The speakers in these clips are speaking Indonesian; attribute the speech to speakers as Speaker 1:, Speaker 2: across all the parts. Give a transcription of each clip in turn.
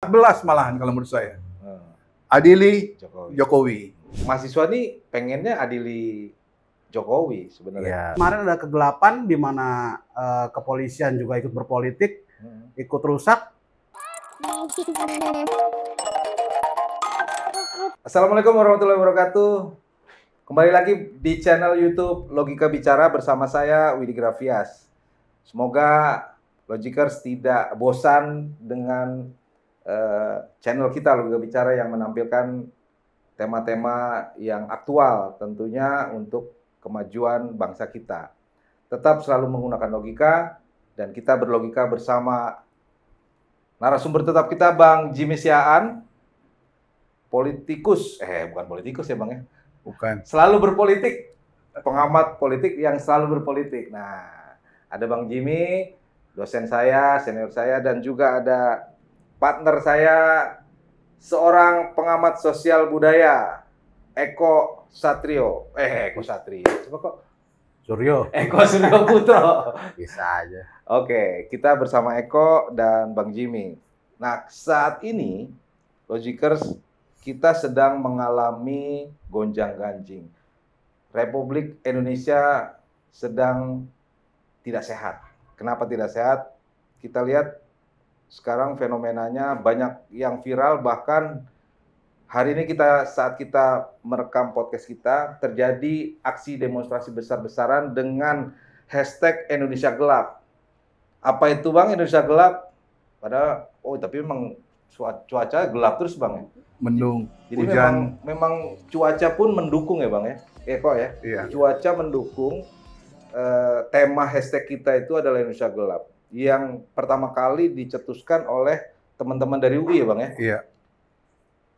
Speaker 1: 11 malahan kalau menurut saya.
Speaker 2: Hmm,
Speaker 1: Adili
Speaker 2: Jokowi.
Speaker 1: Jokowi.
Speaker 2: Mahasiswa nih pengennya adili Jokowi sebenarnya.
Speaker 3: Ya. Kemarin ada kegelapan di mana kepolisian juga ikut berpolitik, ikut rusak.
Speaker 2: Assalamualaikum warahmatullahi wabarakatuh. Kembali lagi di channel YouTube Logika Bicara bersama saya Widi Grafias. Semoga Logikers tidak bosan dengan channel kita Logika Bicara yang menampilkan tema-tema yang aktual tentunya untuk kemajuan bangsa kita. Tetap selalu menggunakan logika dan kita berlogika bersama narasumber tetap kita Bang Jimmy Siaan, politikus, bukan politikus ya Bang ya?
Speaker 1: Bukan.
Speaker 2: Selalu berpolitik, pengamat politik yang selalu berpolitik. Nah, ada Bang Jimmy, dosen saya, senior saya, dan juga ada partner saya, seorang pengamat sosial budaya, Eko Satrio. Eko Satrio. Coba kok?
Speaker 3: Suryo.
Speaker 2: Eko Suryo Putro.
Speaker 3: Bisa aja.
Speaker 2: Oke, kita bersama Eko dan Bang Jimmy. Nah, saat ini, Logikers, kita sedang mengalami gonjang-ganjing. Republik Indonesia sedang tidak sehat. Kenapa tidak sehat? Kita lihat sekarang fenomenanya banyak yang viral, bahkan hari ini saat kita merekam podcast kita, terjadi aksi demonstrasi besar-besaran dengan hashtag Indonesia Gelap. Apa itu Bang Indonesia Gelap? Tapi memang cuaca gelap terus Bang ya?
Speaker 1: Mendung,
Speaker 2: Jadi
Speaker 1: hujan.
Speaker 2: memang cuaca pun mendukung ya Bang ya? Eko ya?
Speaker 1: Iya.
Speaker 2: Cuaca mendukung. Tema hashtag kita itu adalah Indonesia Gelap, yang pertama kali dicetuskan oleh teman-teman dari UI ya Bang ya?
Speaker 1: Iya.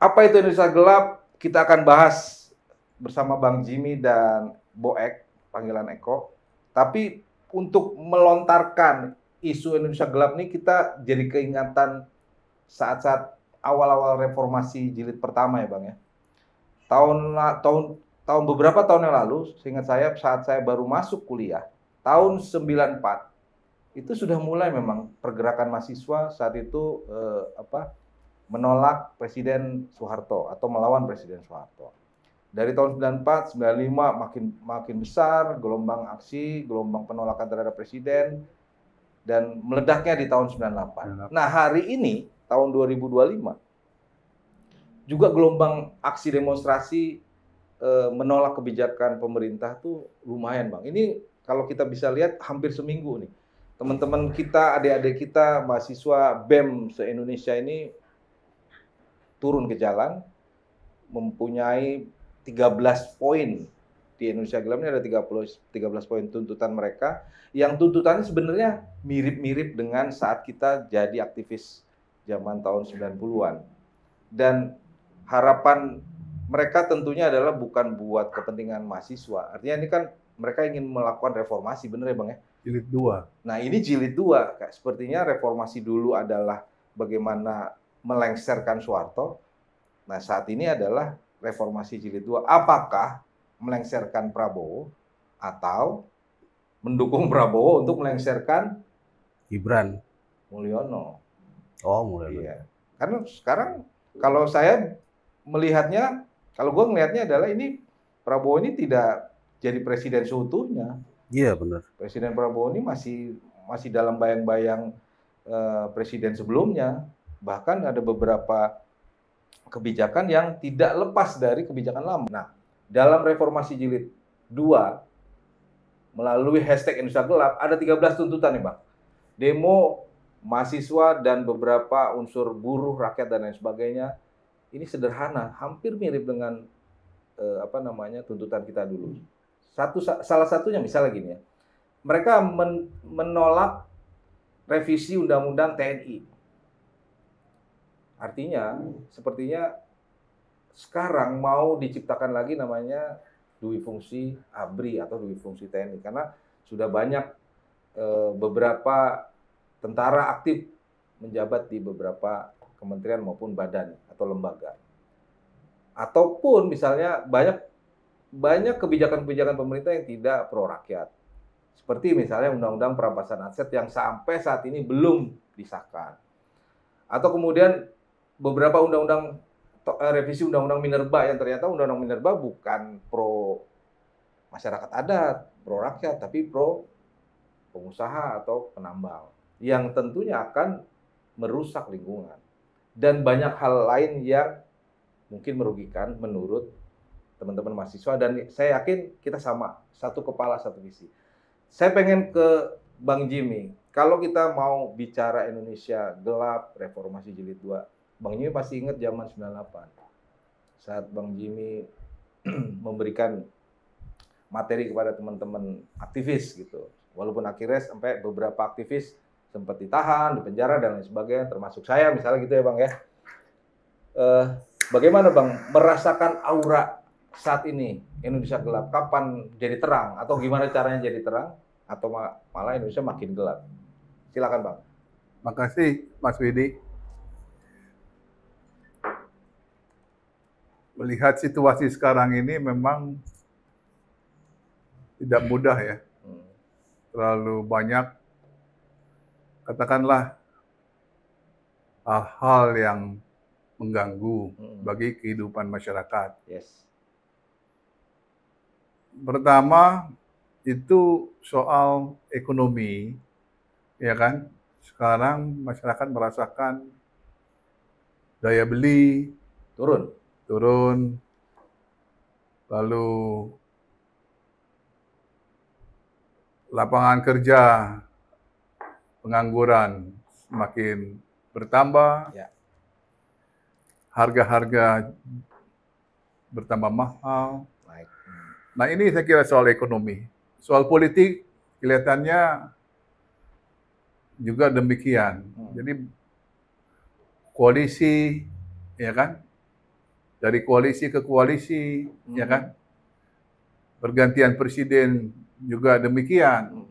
Speaker 2: Apa itu Indonesia Gelap? Kita akan bahas bersama Bang Jimmy dan Boek, panggilan Eko. Tapi untuk melontarkan isu Indonesia Gelap ini, kita jadi keingatan saat-saat awal-awal reformasi jilid pertama ya Bang ya. Beberapa tahun yang lalu, seingat saya saat saya baru masuk kuliah, tahun 94, itu sudah mulai memang pergerakan mahasiswa saat itu menolak Presiden Soeharto atau melawan Presiden Soeharto. Dari tahun 94, 95 makin besar gelombang aksi, gelombang penolakan terhadap presiden, dan meledaknya di tahun 98. Nah, hari ini tahun 2025 juga gelombang aksi demonstrasi menolak kebijakan pemerintah tuh lumayan Bang. Ini kalau kita bisa lihat hampir seminggu nih. Teman-teman kita, adik-adik kita, mahasiswa BEM se-Indonesia ini turun ke jalan, mempunyai 13 poin. Di Indonesia Gelap ini ada 13 poin tuntutan mereka, yang tuntutannya sebenarnya mirip-mirip dengan saat kita jadi aktivis zaman tahun 90-an. Dan harapan mereka tentunya adalah bukan buat kepentingan mahasiswa. Artinya ini kan mereka ingin melakukan reformasi, bener ya Bang ya?
Speaker 1: Jilid 2.
Speaker 2: Nah, ini jilid 2. Sepertinya reformasi dulu adalah bagaimana melengsarkan Soeharto. Nah, saat ini adalah reformasi jilid 2. Apakah melengsarkan Prabowo atau mendukung Prabowo untuk melengsarkan
Speaker 3: Gibran.
Speaker 2: Mulyono?
Speaker 3: Oh, mulai.
Speaker 2: Iya. Karena sekarang kalau saya melihatnya, kalau gue melihatnya adalah ini Prabowo ini tidak jadi presiden seutuhnya.
Speaker 3: Iya, benar.
Speaker 2: Presiden Prabowo ini masih dalam bayang-bayang presiden sebelumnya. Bahkan ada beberapa kebijakan yang tidak lepas dari kebijakan lama. Nah, dalam reformasi jilid 2 melalui hashtag Indonesia Gelap ada 13 tuntutan nih Bang. Demo mahasiswa dan beberapa unsur buruh, rakyat dan lain sebagainya. Ini sederhana, hampir mirip dengan tuntutan kita dulu. Salah satunya misalnya gini ya. Mereka menolak revisi undang-undang TNI. Artinya, sepertinya sekarang mau diciptakan lagi namanya dui fungsi ABRI atau dui fungsi TNI, karena sudah banyak beberapa tentara aktif menjabat di beberapa kementerian maupun badan atau lembaga. Ataupun misalnya banyak kebijakan-kebijakan pemerintah yang tidak pro rakyat. Seperti misalnya Undang-Undang Perampasan Aset yang sampai saat ini belum disahkan. Atau kemudian beberapa revisi undang-undang Minerba yang ternyata undang-undang Minerba bukan pro masyarakat adat, pro rakyat, tapi pro pengusaha atau penambang yang tentunya akan merusak lingkungan dan banyak hal lain yang mungkin merugikan menurut teman-teman mahasiswa, dan saya yakin kita sama, satu kepala satu visi. Saya pengen ke Bang Jimmy. Kalau kita mau bicara Indonesia gelap, reformasi jilid 2, Bang Jimmy pasti ingat zaman 98. Saat Bang Jimmy memberikan materi kepada teman-teman aktivis gitu. Walaupun akhirnya sampai beberapa aktivis sempat ditahan, dipenjara dan lain sebagainya, termasuk saya misalnya gitu ya Bang ya. Bagaimana Bang merasakan aura saat ini Indonesia gelap? Kapan jadi terang? Atau gimana caranya jadi terang? Atau malah Indonesia makin gelap? Silakan Bang.
Speaker 1: Makasih Mas Widi. Melihat situasi sekarang ini memang tidak mudah ya. Terlalu banyak, katakanlah, hal-hal yang mengganggu bagi kehidupan masyarakat.
Speaker 2: Yes.
Speaker 1: Pertama, itu soal ekonomi, ya kan? Sekarang masyarakat merasakan daya beli turun, lalu lapangan kerja, pengangguran semakin bertambah,
Speaker 2: ya.
Speaker 1: Harga-harga bertambah mahal.
Speaker 2: Baik.
Speaker 1: Nah ini saya kira soal ekonomi. Soal politik kelihatannya juga demikian. Jadi koalisi, ya kan? Dari koalisi ke koalisi, ya kan? Pergantian presiden juga demikian,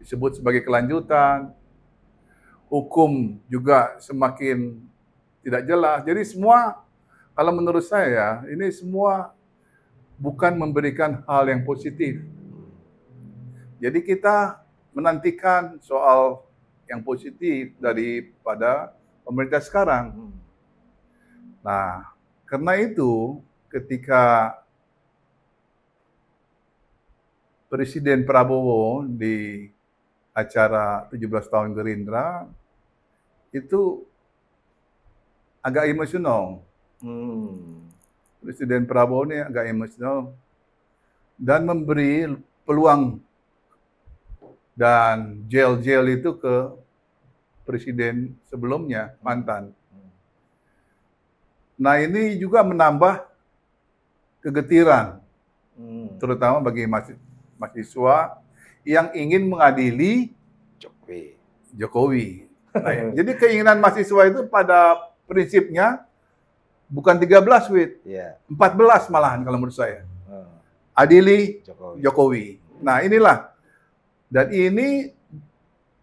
Speaker 1: disebut sebagai kelanjutan. Hukum juga semakin tidak jelas. Jadi semua, kalau menurut saya, ini semua bukan memberikan hal yang positif. Jadi kita menantikan soal yang positif daripada pemerintah sekarang. Nah, karena itu ketika Presiden Prabowo di acara 17 tahun Gerindra itu agak emosional. Presiden Prabowo ini agak emosional dan memberi peluang dan gel-gel itu ke presiden sebelumnya, mantan. Nah ini juga menambah kegetiran, terutama bagi mahasiswa yang ingin mengadili Jokowi. Nah, jadi keinginan mahasiswa itu pada prinsipnya bukan 13, Wid. 14 malahan kalau menurut saya. Adili Jokowi. Nah inilah. Dan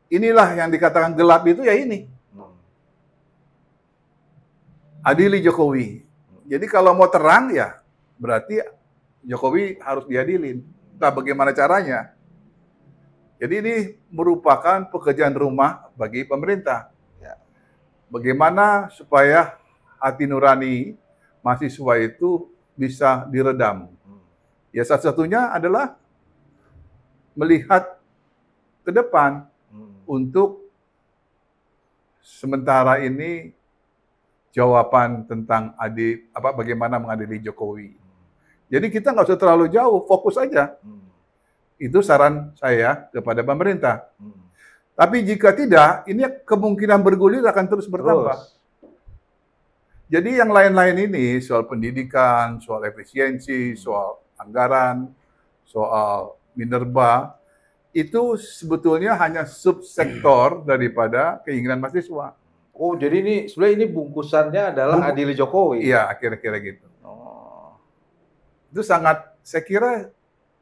Speaker 1: inilah yang dikatakan gelap itu ya ini. Adili Jokowi. Jadi kalau mau terang ya berarti Jokowi harus diadilin. Nah, bagaimana caranya? Jadi ini merupakan pekerjaan rumah bagi pemerintah. Bagaimana supaya hati nurani mahasiswa itu bisa diredam? Ya satu-satunya adalah melihat ke depan untuk sementara ini jawaban tentang bagaimana mengadili Jokowi. Jadi kita nggak usah terlalu jauh, fokus aja. Itu saran saya kepada pemerintah. Tapi jika tidak, ini kemungkinan bergulir akan terus bertambah. Jadi yang lain-lain ini, soal pendidikan, soal efisiensi, soal anggaran, soal Minerba, itu sebetulnya hanya subsektor daripada keinginan mahasiswa.
Speaker 2: Oh, jadi ini sebenarnya bungkusannya adalah adili Jokowi.
Speaker 1: Iya, kira-kira gitu. Itu sangat, saya kira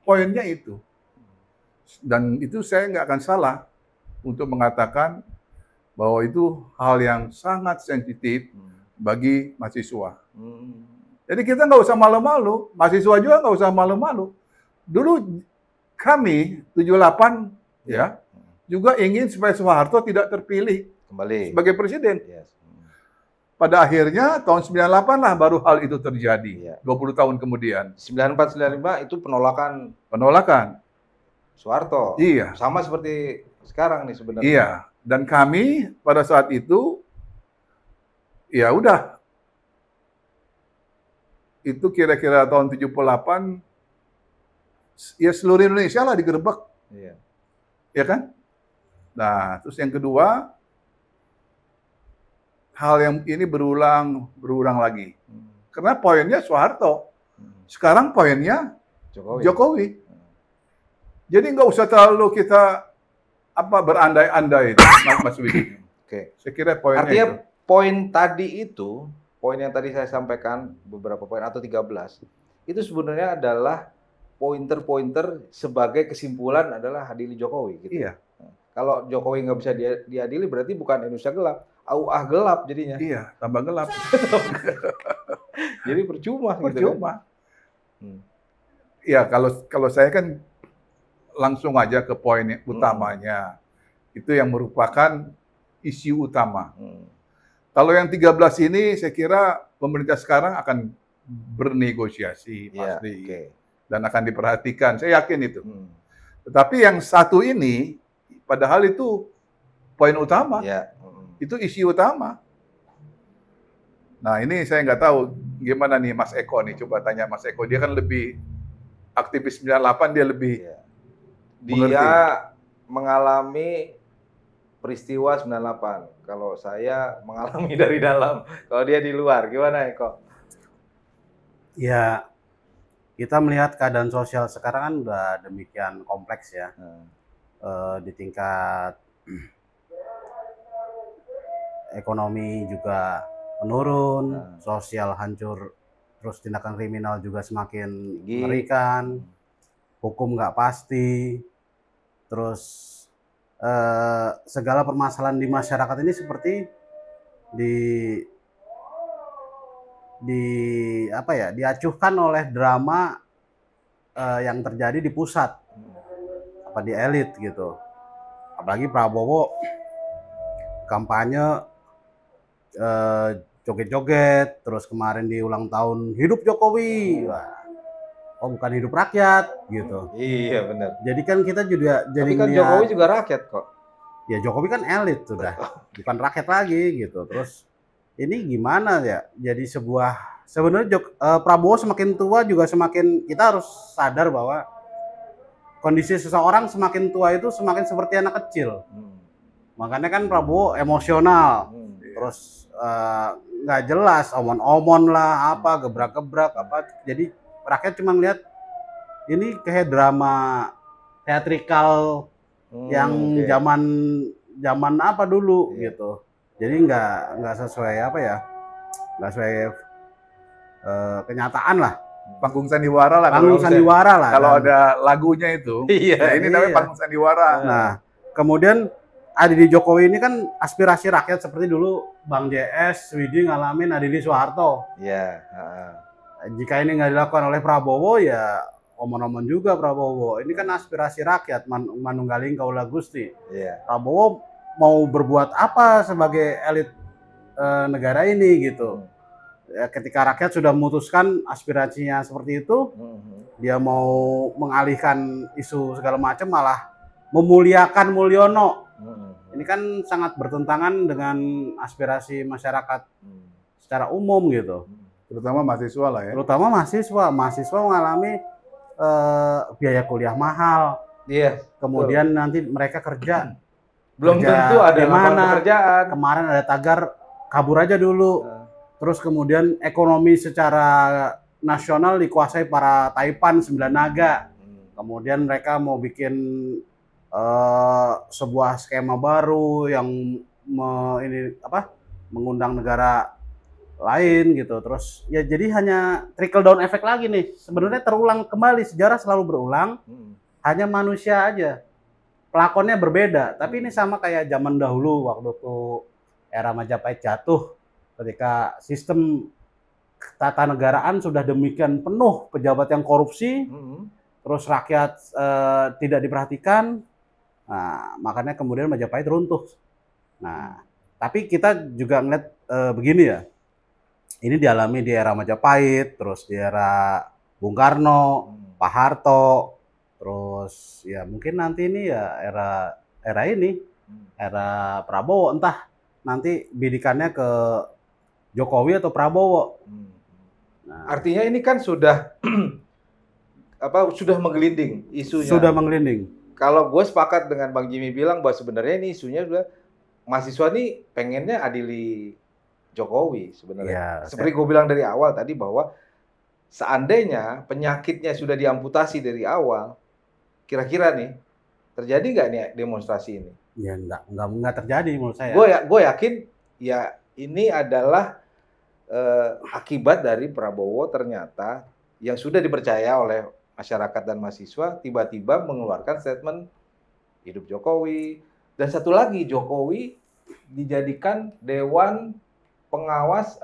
Speaker 1: poinnya itu. Dan itu saya nggak akan salah untuk mengatakan bahwa itu hal yang sangat sensitif bagi mahasiswa. Jadi kita nggak usah malu-malu, mahasiswa juga nggak usah malu-malu. Dulu kami 78 ya
Speaker 2: Hmm.
Speaker 1: juga ingin supaya Soeharto tidak terpilih
Speaker 2: Kembali
Speaker 1: sebagai presiden.
Speaker 2: Yes.
Speaker 1: pada akhirnya tahun 98 lah baru hal itu terjadi.
Speaker 2: Iya.
Speaker 1: 20 tahun kemudian.
Speaker 2: 94-95 itu penolakan
Speaker 1: Penolakan.
Speaker 2: Soeharto.
Speaker 1: Iya.
Speaker 2: Sama seperti sekarang nih sebenarnya.
Speaker 1: Iya. Dan kami pada saat itu, ya udah. Itu kira-kira tahun 78, ya seluruh Indonesia lah digerebek.
Speaker 2: Iya.
Speaker 1: Ya kan? Nah, terus yang kedua, hal yang ini berulang lagi. Karena poinnya Soeharto. Sekarang poinnya Jokowi. Jadi nggak usah terlalu kita berandai-andai, Mas Widi.
Speaker 2: Oke.
Speaker 1: Saya kira poinnya
Speaker 2: Artinya
Speaker 1: itu.
Speaker 2: poin tadi itu, poin yang tadi saya sampaikan beberapa poin atau 13, itu sebenarnya adalah pointer-pointer sebagai kesimpulan adalah adili Jokowi. Gitu.
Speaker 1: Iya.
Speaker 2: Kalau Jokowi nggak bisa diadili berarti bukan Indonesia gelap, gelap jadinya.
Speaker 1: Iya, tambah gelap.
Speaker 2: Jadi percuma.
Speaker 1: Percuma.
Speaker 2: Gitu kan?
Speaker 1: Ya, kalau saya kan langsung aja ke poin utamanya. Itu yang merupakan isu utama. Kalau yang 13 ini saya kira pemerintah sekarang akan bernegosiasi pasti.
Speaker 2: Okay.
Speaker 1: Dan akan diperhatikan, saya yakin itu. Tetapi yang satu ini, padahal itu poin utama. Itu isu utama. Nah, ini saya nggak tahu gimana nih Mas Eko nih, coba tanya Mas Eko. Dia kan lebih aktivis 98, dia lebih mengerti.
Speaker 2: Dia mengalami peristiwa 98. Kalau saya mengalami dari dalam. Kalau dia di luar, gimana Eko?
Speaker 3: Ya, kita melihat keadaan sosial sekarang kan udah demikian kompleks ya. Di tingkat ekonomi juga menurun, sosial hancur, terus tindakan kriminal juga semakin mengerikan, hukum nggak pasti, terus segala permasalahan di masyarakat ini seperti diacuhkan oleh drama yang terjadi di pusat, di elit gitu. Apalagi Prabowo kampanye joget-joget, terus kemarin di ulang tahun hidup Jokowi. Bukan hidup rakyat gitu.
Speaker 2: Iya benar.
Speaker 3: Jadi kan kita juga jadi
Speaker 2: kan Jokowi juga rakyat kok.
Speaker 3: Ya Jokowi kan elit sudah, bukan rakyat lagi gitu. Terus ini gimana ya? Jadi sebenarnya Prabowo semakin tua juga semakin kita harus sadar bahwa kondisi seseorang semakin tua itu semakin seperti anak kecil. Makanya kan Prabowo emosional, terus nggak jelas, omon-omon lah, gebrak-gebrak, Jadi rakyat cuma lihat ini kayak drama teatrikal yang zaman apa dulu gitu. Jadi nggak sesuai nggak sesuai kenyataan lah.
Speaker 1: Panggung sandiwara lah.
Speaker 3: Panggung sandiwara lah.
Speaker 1: Kalau ada lagunya itu. Ini namanya panggung sandiwara.
Speaker 3: Nah, kemudian Adili Jokowi ini kan aspirasi rakyat seperti dulu Bang JS, Widi ngalamin Adili Soeharto.
Speaker 2: Iya.
Speaker 3: Jika ini nggak dilakukan oleh Prabowo ya omon-omon juga Prabowo. Ini kan aspirasi rakyat, manunggaling kaula Gusti. Prabowo mau berbuat apa sebagai elit negara ini gitu. Ketika rakyat sudah memutuskan aspirasinya seperti itu, dia mau mengalihkan isu segala macam malah memuliakan Mulyono. Ini kan sangat bertentangan dengan aspirasi masyarakat secara umum gitu.
Speaker 1: Terutama mahasiswa lah ya.
Speaker 3: Terutama mahasiswa mengalami biaya kuliah mahal. Kemudian nanti mereka kerja.
Speaker 2: Belum tentu ada pekerjaan.
Speaker 3: Kemarin ada tagar kabur aja dulu. Terus kemudian ekonomi secara nasional dikuasai para Taipan 9 naga. Kemudian mereka mau bikin sebuah skema baru yang mengundang negara lain gitu. Terus ya jadi hanya trickle down efek lagi nih. Sebenarnya terulang kembali, sejarah selalu berulang. Hanya manusia aja pelakonnya berbeda, tapi ini sama kayak zaman dahulu waktu tuh era Majapahit jatuh, ketika sistem tatanegaraan sudah demikian penuh pejabat yang korupsi, terus rakyat tidak diperhatikan. Nah, makanya kemudian Majapahit runtuh. Nah, tapi kita juga ngeliat begini ya. Ini dialami di era Majapahit, terus di era Bung Karno, Pak Harto, terus ya mungkin nanti ini ya era ini, era Prabowo, entah nanti bidikannya ke Jokowi atau Prabowo.
Speaker 2: Nah, artinya ini kan sudah sudah menggelinding isunya.
Speaker 3: Sudah menggelinding.
Speaker 2: Kalau gue sepakat dengan Bang Jimmy bilang bahwa sebenarnya ini isunya sudah mahasiswa ini pengennya adili Jokowi sebenarnya.
Speaker 3: Ya,
Speaker 2: seperti gue bilang dari awal tadi bahwa seandainya penyakitnya sudah diamputasi dari awal, kira-kira nih terjadi nggak nih demonstrasi ini?
Speaker 3: Ya nggak terjadi menurut saya.
Speaker 2: Gue yakin ya ini adalah akibat dari Prabowo ternyata yang sudah dipercaya oleh masyarakat dan mahasiswa tiba-tiba mengeluarkan statement hidup Jokowi, dan satu lagi Jokowi dijadikan Dewan Pengawas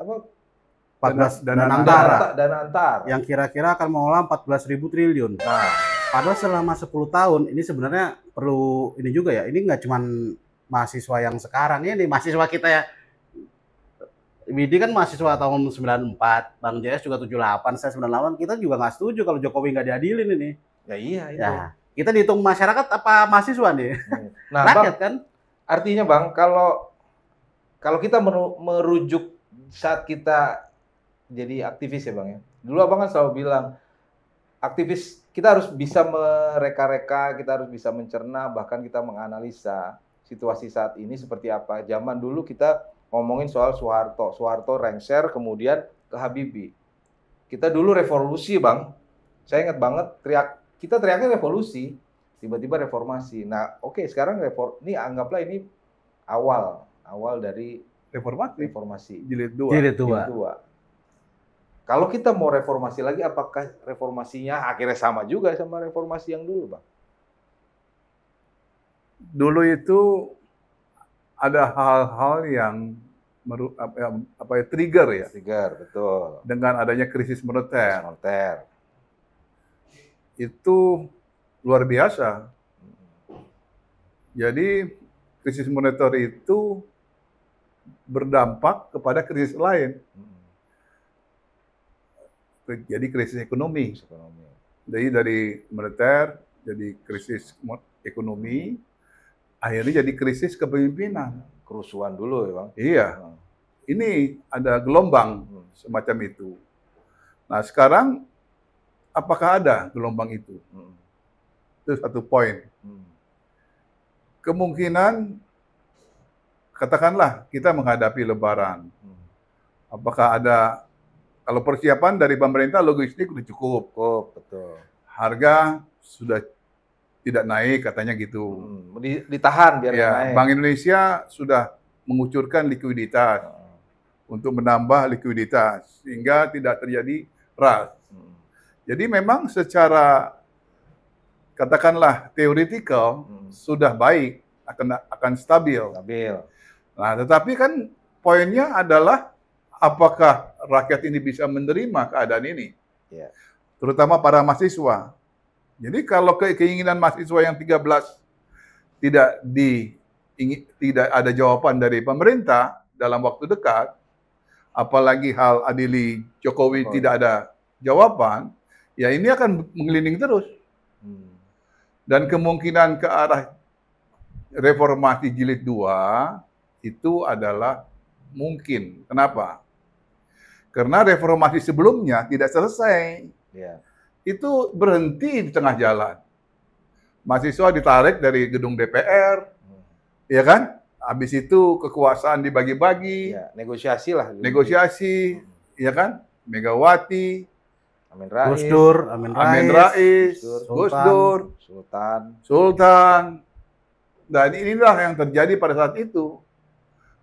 Speaker 3: 14
Speaker 1: Dana
Speaker 2: Dana Antara
Speaker 3: yang kira-kira akan mengelola 14.000 triliun.
Speaker 2: Nah,
Speaker 3: padahal selama 10 tahun ini sebenarnya perlu ini juga ya. Ini nggak cuman mahasiswa yang sekarang ini, mahasiswa kita ya. Widi kan mahasiswa tahun 94, Bang JS juga 78, saya 98. Kita juga nggak setuju kalau Jokowi nggak diadilin ini.
Speaker 2: Ya iya itu.
Speaker 3: Ya, kita dihitung masyarakat apa mahasiswa nih?
Speaker 2: Nah,
Speaker 3: rakyat
Speaker 2: Bang,
Speaker 3: kan?
Speaker 2: artinya Bang, kalau kita merujuk saat kita jadi aktivis ya Bang ya. Dulu Abang kan selalu bilang aktivis kita harus bisa mereka-reka, kita harus bisa mencerna, bahkan kita menganalisa situasi saat ini seperti apa. Zaman dulu kita ngomongin soal Soeharto lengser kemudian ke Habibie. Kita dulu revolusi Bang. Saya ingat banget kita teriaknya revolusi, tiba-tiba reformasi. Nah, oke, sekarang ini anggaplah ini awal dari reformasi
Speaker 1: jilid 2.
Speaker 2: Kalau kita mau reformasi lagi, apakah reformasinya akhirnya sama juga sama reformasi yang dulu, Bang?
Speaker 1: Dulu itu ada hal-hal yang trigger ya.
Speaker 2: Trigger, betul.
Speaker 1: Dengan adanya krisis moneter.
Speaker 2: Moneter.
Speaker 1: Itu luar biasa. Jadi krisis moneter itu berdampak kepada krisis lain. Jadi krisis ekonomi. Jadi dari moneter jadi krisis ekonomi, akhirnya jadi krisis kepemimpinan.
Speaker 2: Kerusuhan dulu ya Bang?
Speaker 1: Iya. Ini ada gelombang semacam itu. Nah sekarang apakah ada gelombang itu? Itu satu poin. Kemungkinan katakanlah kita menghadapi Lebaran. Apakah ada, kalau persiapan dari pemerintah logistik sudah cukup.
Speaker 2: Betul.
Speaker 1: Harga sudah tidak naik katanya gitu.
Speaker 2: Ditahan biar naik.
Speaker 1: Bank Indonesia sudah mengucurkan likuiditas untuk menambah likuiditas sehingga tidak terjadi ras. Jadi memang secara katakanlah teoretikal sudah baik, akan stabil. Nah, tetapi kan poinnya adalah apakah rakyat ini bisa menerima keadaan ini? Terutama para mahasiswa. Jadi kalau keinginan mahasiswa yang 13 tidak ada jawaban dari pemerintah dalam waktu dekat, apalagi hal adili Jokowi tidak ada jawaban, ya ini akan menggelinding terus. Dan kemungkinan ke arah reformasi jilid 2 itu adalah mungkin. Kenapa? Karena reformasi sebelumnya tidak selesai. Itu berhenti di tengah jalan. Mahasiswa ditarik dari gedung DPR, ya kan? Habis itu kekuasaan dibagi-bagi,
Speaker 2: negosiasi lah.
Speaker 1: Negosiasi, ya kan? Megawati,
Speaker 3: Gus Dur,
Speaker 1: Amin Rais, Gus Dur, Sultan. Dan inilah yang terjadi pada saat itu.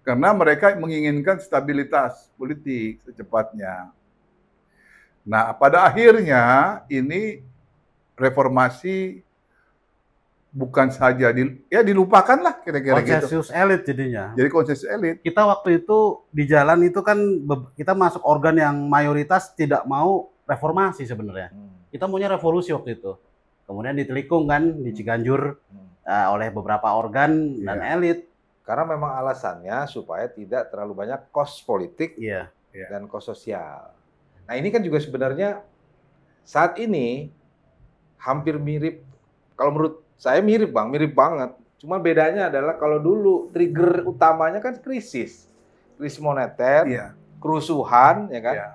Speaker 1: Karena mereka menginginkan stabilitas politik secepatnya. Nah, pada akhirnya ini reformasi bukan saja dilupakan lah kira-kira gitu.
Speaker 3: Konsensus elit jadinya.
Speaker 1: Jadi konsensus elit.
Speaker 3: Kita waktu itu di jalan itu kan kita masuk organ yang mayoritas tidak mau reformasi sebenarnya. Kita maunya revolusi waktu itu. Kemudian ditelikung kan di Ciganjur oleh beberapa organ dan elit.
Speaker 2: Karena memang alasannya supaya tidak terlalu banyak kos politik
Speaker 3: Iya.
Speaker 2: dan kos sosial. Nah ini kan juga sebenarnya saat ini hampir mirip, kalau menurut saya mirip Bang, mirip banget. Cuma bedanya adalah kalau dulu trigger utamanya kan krisis moneter,
Speaker 1: Iya.
Speaker 2: kerusuhan, ya kan,
Speaker 1: Iya.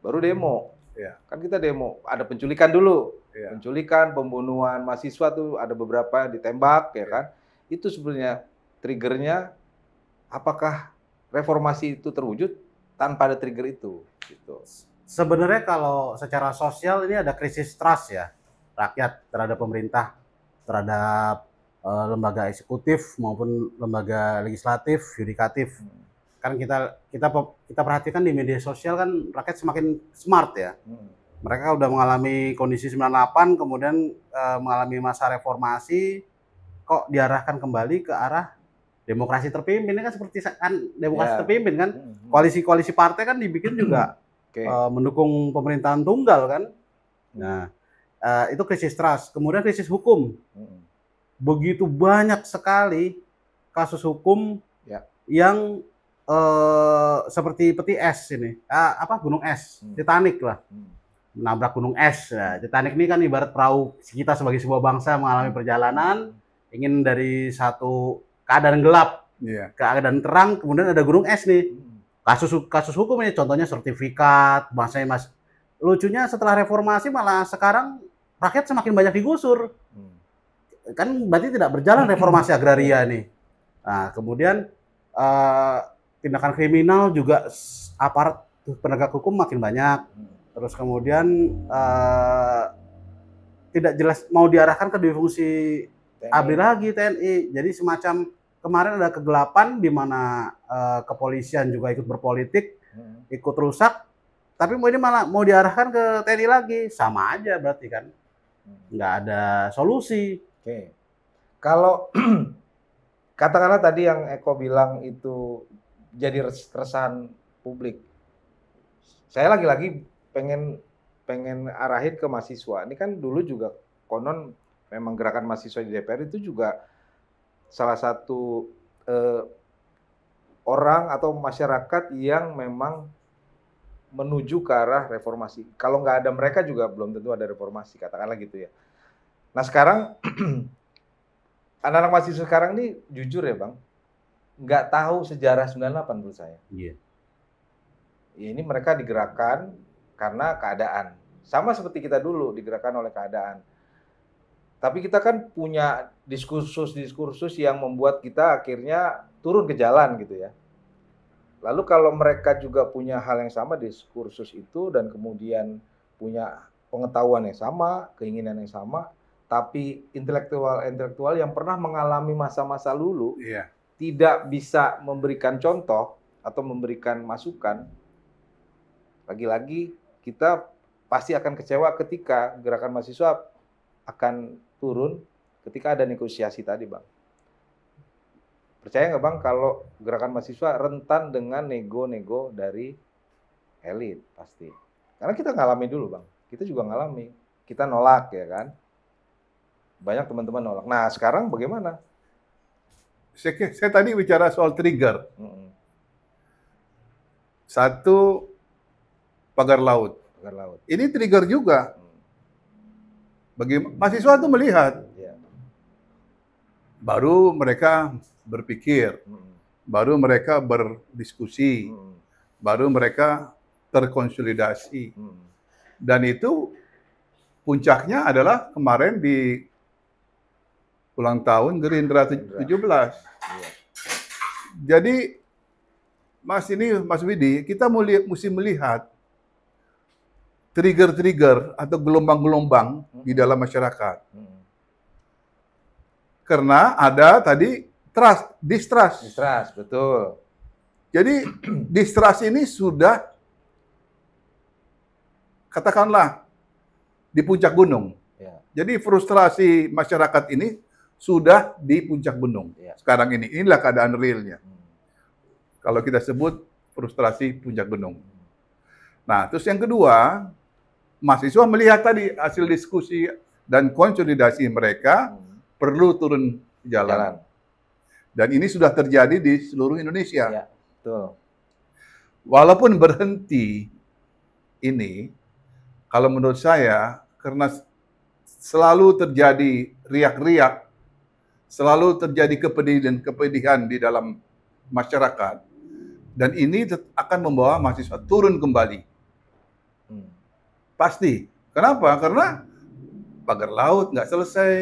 Speaker 2: baru demo.
Speaker 1: Iya.
Speaker 2: Kan kita demo, ada penculikan dulu,
Speaker 1: Iya.
Speaker 2: penculikan, pembunuhan mahasiswa tuh ada beberapa yang ditembak, ya kan. Itu sebenarnya triggernya, apakah reformasi itu terwujud tanpa ada trigger itu, gitu.
Speaker 3: Sebenarnya kalau secara sosial ini ada krisis trust ya, rakyat terhadap pemerintah, terhadap lembaga eksekutif maupun lembaga legislatif, yudikatif. Kan kita perhatikan di media sosial kan rakyat semakin smart ya. Mereka udah mengalami kondisi 98, kemudian mengalami masa reformasi, kok diarahkan kembali ke arah demokrasi terpimpin. Ini kan seperti kan demokrasi terpimpin kan. Koalisi-koalisi partai kan dibikin juga mendukung pemerintahan tunggal kan. Nah, itu krisis trust. Kemudian krisis hukum. Begitu banyak sekali kasus hukum yang seperti peti es ini, gunung es, Titanic lah, menabrak gunung es. Nah, Titanic ini kan ibarat perahu kita sebagai sebuah bangsa mengalami perjalanan, ingin dari satu keadaan gelap ke keadaan terang, kemudian ada gunung es nih. Kasus hukum ini contohnya sertifikat, bahasanya mas. Lucunya setelah reformasi malah sekarang rakyat semakin banyak digusur. Kan berarti tidak berjalan reformasi agraria nih. Nah, kemudian tindakan kriminal juga aparat penegak hukum makin banyak. Terus kemudian tidak jelas mau diarahkan ke difungsi ABRI lagi TNI. Jadi semacam kemarin ada kegelapan di mana kepolisian juga ikut berpolitik, ikut rusak. Tapi ini malah mau diarahkan ke TNI lagi, sama aja berarti kan. Nggak ada solusi.
Speaker 2: Oke. Kalau katakanlah tadi yang Eko bilang itu jadi keresahan publik. Saya lagi-lagi pengen arahin ke mahasiswa. Ini kan dulu juga konon memang gerakan mahasiswa di DPR itu juga salah satu orang atau masyarakat yang memang menuju ke arah reformasi. Kalau nggak ada mereka juga belum tentu ada reformasi, katakanlah gitu ya. Nah sekarang anak-anak mahasiswa sekarang ini jujur ya Bang, nggak tahu sejarah 98 menurut saya.
Speaker 3: Iya.
Speaker 2: Ya, ini mereka digerakkan karena keadaan. Sama seperti kita dulu digerakkan oleh keadaan. Tapi kita kan punya diskursus yang membuat kita akhirnya turun ke jalan gitu ya. Lalu kalau mereka juga punya hal yang sama diskursus itu dan kemudian punya pengetahuan yang sama, keinginan yang sama, tapi intelektual yang pernah mengalami masa-masa dulu tidak bisa memberikan contoh atau memberikan masukan, lagi-lagi kita pasti akan kecewa ketika gerakan mahasiswa akan turun ketika ada negosiasi tadi, Bang. Percaya nggak Bang kalau gerakan mahasiswa rentan dengan nego-nego dari elit pasti. Karena kita ngalami dulu Bang, kita juga ngalami, kita nolak ya kan. Banyak teman-teman nolak. Nah sekarang bagaimana?
Speaker 1: Saya tadi bicara soal trigger. Satu, pagar laut. Ini trigger juga. Bagi mahasiswa itu melihat. Baru mereka berpikir, baru mereka berdiskusi, baru mereka terkonsolidasi. Dan itu puncaknya adalah kemarin di ulang tahun Gerindra 17. Jadi Mas Widi, kita mesti melihat trigger-trigger atau gelombang-gelombang di dalam masyarakat. Karena ada tadi distrust.
Speaker 2: Distrust, betul.
Speaker 1: Jadi distrust ini sudah katakanlah di puncak gunung. Jadi frustrasi masyarakat ini sudah di puncak gunung. Sekarang ini, inilah keadaan realnya. Kalau kita sebut frustrasi puncak gunung. Nah, terus yang kedua, mahasiswa melihat tadi hasil diskusi dan konsolidasi mereka perlu turun ke jalan. Dan ini sudah terjadi di seluruh Indonesia.
Speaker 2: Ya, betul.
Speaker 1: Walaupun berhenti ini, kalau menurut saya, karena selalu terjadi riak-riak, selalu terjadi kepedihan di dalam masyarakat, dan ini akan membawa mahasiswa turun kembali. Pasti. Kenapa? Karena pagar laut nggak selesai,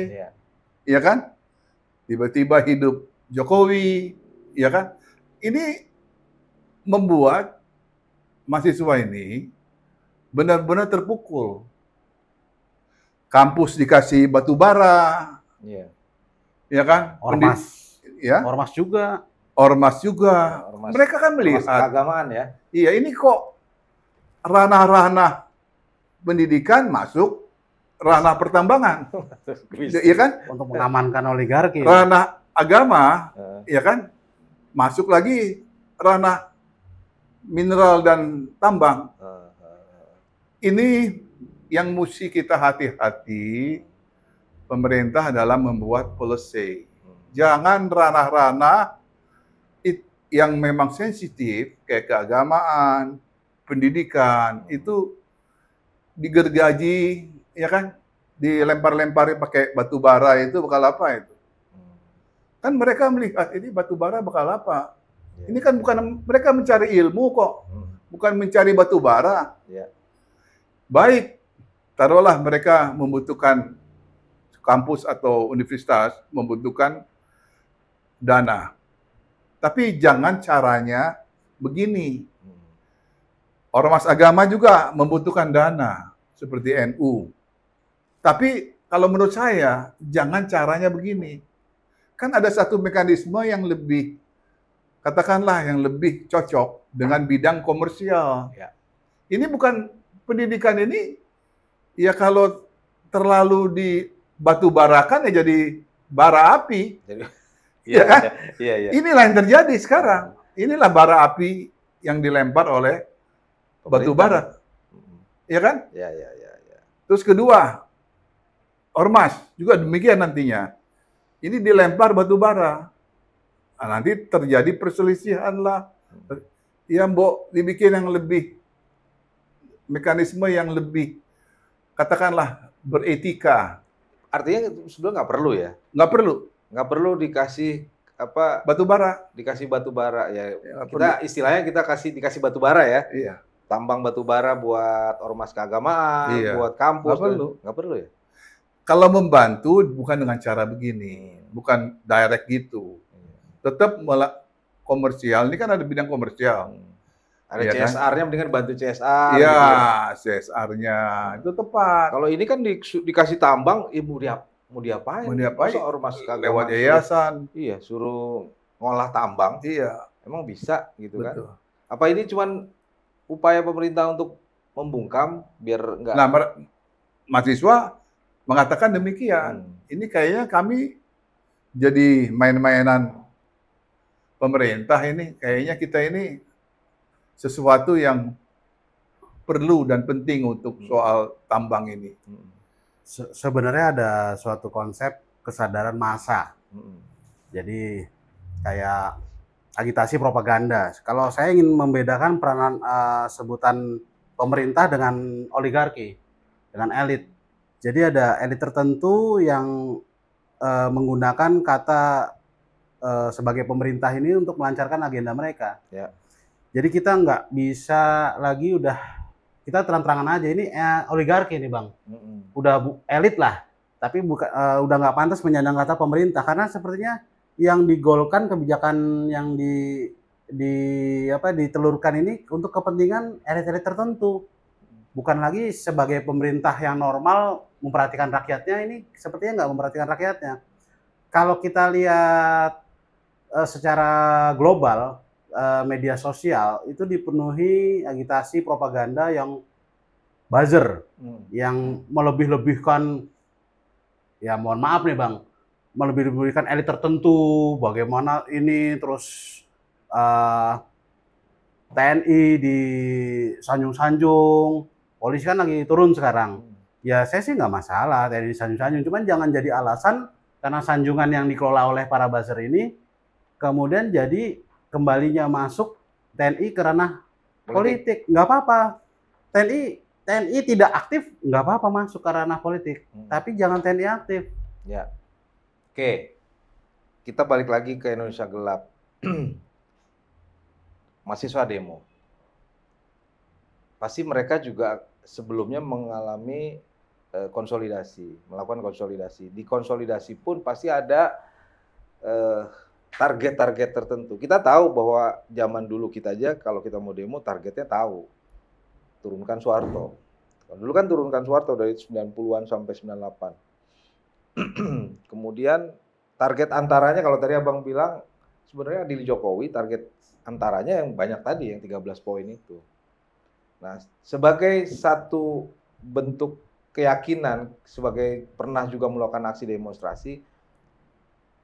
Speaker 1: ya kan? Tiba-tiba hidup Jokowi, ya kan? Ini membuat mahasiswa ini benar-benar terpukul. Kampus dikasih batu bara, ya kan?
Speaker 3: Ormas,
Speaker 1: ya?
Speaker 3: Ormas juga.
Speaker 1: Ormas juga.
Speaker 2: Ormas,
Speaker 1: mereka kan melihat
Speaker 2: keagamaan ya.
Speaker 1: Iya, ini kok ranah-ranah pendidikan masuk ranah pertambangan. Iya kan?
Speaker 3: Untuk mengamankan oligarki.
Speaker 1: Ranah agama, ya kan? Masuk lagi ranah mineral dan tambang. Ini yang mesti kita hati-hati pemerintah dalam membuat policy. Jangan ranah-ranah yang memang sensitif kayak keagamaan, pendidikan itu digergaji, ya kan? Dilempar-lempari pakai batu bara, itu bakal apa itu? Kan mereka melihat ini batu bara bakal apa? Ini kan bukan mereka mencari ilmu kok, bukan mencari batu bara. Baik, taruhlah mereka membutuhkan kampus atau universitas membutuhkan dana. Tapi jangan caranya begini. Ormas agama juga membutuhkan dana, seperti NU. Tapi kalau menurut saya, jangan caranya begini. Kan ada satu mekanisme yang lebih, katakanlah yang lebih cocok dengan bidang komersial. Ini bukan pendidikan ini, ya kalau terlalu dibatu barakan ya jadi bara api. Ya kan? Inilah yang terjadi sekarang. Inilah bara api yang dilempar oleh batu bara. Ya kan? Terus kedua, ormas juga demikian nantinya. Ini dilempar batu bara. Nah, nanti terjadi perselisihan lah. Ya, Mbok, dibikin yang lebih, mekanisme yang lebih, katakanlah, beretika.
Speaker 2: Artinya sebenarnya nggak perlu ya?
Speaker 1: Nggak perlu.
Speaker 2: Nggak perlu dikasih apa?
Speaker 1: Batu bara.
Speaker 2: Dikasih batu bara ya. Kita istilahnya kita dikasih batu bara ya.
Speaker 1: Iya.
Speaker 2: Tambang batu bara buat ormas keagamaan, buat kampus. Nggak perlu ya?
Speaker 1: Kalau membantu bukan dengan cara begini, bukan direct gitu. Tetap komersial. Ini kan ada bidang komersial.
Speaker 2: Ada CSR-nya, mendingan bantu CSR.
Speaker 1: Iya,
Speaker 2: gitu
Speaker 1: CSR-nya itu tepat.
Speaker 2: Kalau ini kan dikasih tambang, mau diapain?
Speaker 1: Mau diapain?
Speaker 2: Masa ormas keagamaan
Speaker 1: lewat yayasan.
Speaker 2: Iya, suruh ngolah tambang.
Speaker 1: Iya.
Speaker 2: Emang bisa gitu.
Speaker 1: Betul.
Speaker 2: Kan? Apa ini cuman upaya pemerintah untuk membungkam biar enggak?
Speaker 1: Nah, mahasiswa mengatakan demikian. Ini kayaknya kami jadi main-mainan pemerintah ini. Kayaknya kita ini sesuatu yang perlu dan penting untuk soal tambang ini.
Speaker 3: Sebenarnya ada suatu konsep kesadaran massa. Jadi kayak agitasi propaganda. Kalau saya ingin membedakan peranan sebutan pemerintah dengan oligarki, dengan elit. Jadi ada elit tertentu yang menggunakan kata sebagai pemerintah ini untuk melancarkan agenda mereka. Jadi kita nggak bisa lagi kita terang-terangan aja ini oligarki nih Bang. Udah elit lah, tapi udah nggak pantas menyandang kata pemerintah karena sepertinya yang digolkan kebijakan yang ditelurkan ini untuk kepentingan elit-elit tertentu. Bukan lagi sebagai pemerintah yang normal memperhatikan rakyatnya, ini sepertinya nggak memperhatikan rakyatnya. Kalau kita lihat secara global, media sosial itu dipenuhi agitasi propaganda yang buzzer, yang melebih-lebihkan, ya mohon maaf nih Bang, melebih-lebihkan elit tertentu, bagaimana ini terus TNI di sanjung-sanjung, polisi kan lagi turun sekarang. Ya saya sih nggak masalah TNI sanjung-sanjung, cuman jangan jadi alasan karena sanjungan yang dikelola oleh para buzzer ini kemudian jadi kembalinya masuk TNI ke ranah politik. Nggak apa-apa. TNI tidak aktif, nggak apa-apa masuk ke ranah politik. Tapi jangan TNI aktif.
Speaker 2: Ya. Oke. Kita balik lagi ke Indonesia Gelap. Mahasiswa demo. Pasti mereka juga sebelumnya mengalami melakukan konsolidasi. Di konsolidasi pun pasti ada target-target tertentu. Kita tahu bahwa zaman dulu kita aja kalau kita mau demo targetnya tahu. Turunkan Soeharto. Dulu kan turunkan Soeharto dari 90-an sampai 98. Kemudian target antaranya kalau tadi Abang bilang sebenarnya di Jokowi target antaranya yang banyak tadi yang 13 poin itu. Nah, sebagai satu bentuk keyakinan sebagai pernah juga melakukan aksi demonstrasi,